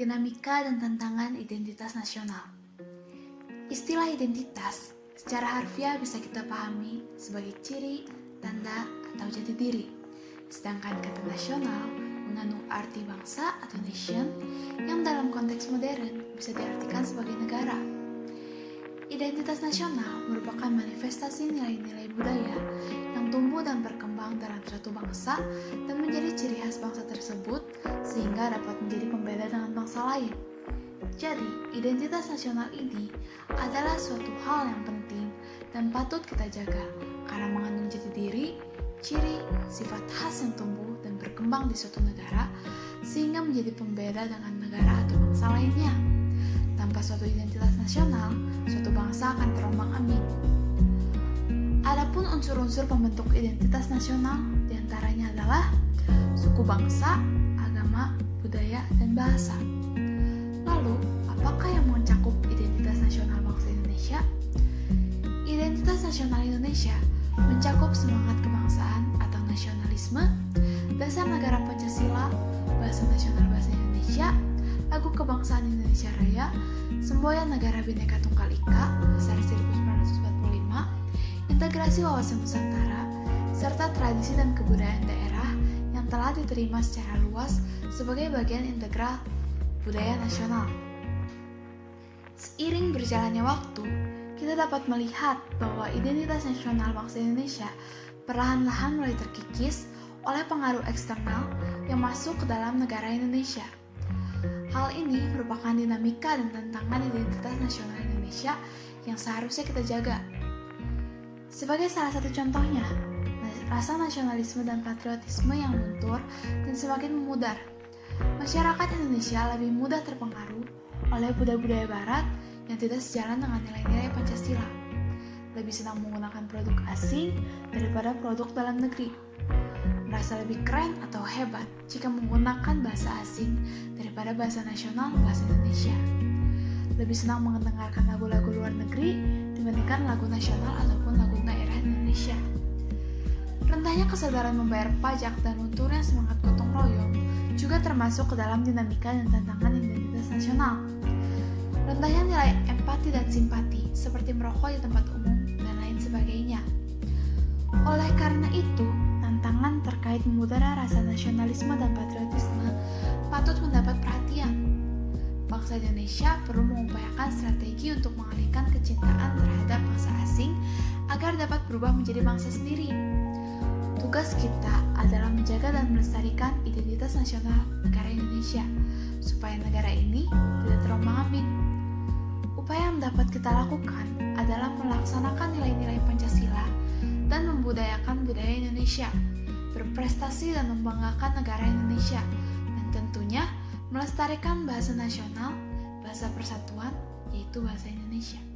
dinamika dan tantangan identitas nasional. Istilah identitas secara harfiah bisa kita pahami sebagai ciri, tanda, atau jati diri. Sedangkan kata nasional mengandung arti bangsa atau nation yang dalam konteks modern bisa diartikan sebagai negara. Identitas nasional merupakan manifestasi nilai-nilai budaya yang tumbuh dan berkembang dalam suatu bangsa dan menjadi ciri khas bangsa tersebut sehingga dapat menjadi pembeda dengan bangsa lain. Jadi, identitas nasional ini adalah suatu hal yang penting dan patut kita jaga karena mengandung jati diri, ciri, sifat khas yang tumbuh dan berkembang di suatu negara sehingga menjadi pembeda dengan negara atau bangsa lainnya. Tanpa suatu identitas nasional, suatu bangsa akan terombang-ambing. Adapun unsur-unsur pembentuk identitas nasional diantaranya adalah suku bangsa, agama, budaya, dan bahasa. Lalu, apakah yang mencakup identitas nasional bangsa Indonesia? Identitas nasional Indonesia mencakup semangat kebangsaan atau nasionalisme, dasar negara Pancasila, bahasa nasional bahasa Indonesia, lagu kebangsaan Indonesia Raya, semboyan negara Bhinneka Tunggal Ika, besar 1945, integrasi wawasan Nusantara, serta tradisi dan kebudayaan daerah yang telah diterima secara luas sebagai bagian integral budaya nasional. Seiring berjalannya waktu, kita dapat melihat bahwa identitas nasional bangsa Indonesia perlahan-lahan mulai terkikis oleh pengaruh eksternal yang masuk ke dalam negara Indonesia. Hal ini merupakan dinamika dan tantangan identitas nasional Indonesia yang seharusnya kita jaga. Sebagai salah satu contohnya, rasa nasionalisme dan patriotisme yang luntur dan semakin memudar. Masyarakat Indonesia lebih mudah terpengaruh oleh budaya-budaya barat yang tidak sejalan dengan nilai-nilai Pancasila. Lebih senang menggunakan produk asing daripada produk dalam negeri. Merasa lebih keren atau hebat jika menggunakan bahasa asing daripada bahasa nasional bahasa Indonesia. Lebih senang mendengarkan lagu-lagu luar negeri dibandingkan lagu nasional ataupun lagu daerah Indonesia. Rendahnya kesadaran membayar pajak dan lunturnya semangat gotong royong juga termasuk ke dalam dinamika dan tantangan identitas nasional. Rendahnya nilai empati dan simpati seperti merokok di tempat umum dan lain sebagainya. Oleh karena itu, tantangan terkait memudarnya rasa nasionalisme dan patriotisme patut mendapat perhatian. Bangsa Indonesia perlu mengupayakan strategi untuk mengalihkan kecintaan terhadap bangsa asing agar dapat berubah menjadi bangsa sendiri. Tugas kita adalah menjaga dan melestarikan identitas nasional negara Indonesia supaya negara ini tidak terombang-ambing. Upaya yang dapat kita lakukan adalah melaksanakan nilai-nilai Pancasila dan membudayakan budaya Indonesia, berprestasi dan membanggakan negara Indonesia, dan tentunya melestarikan bahasa nasional, bahasa persatuan, yaitu bahasa Indonesia.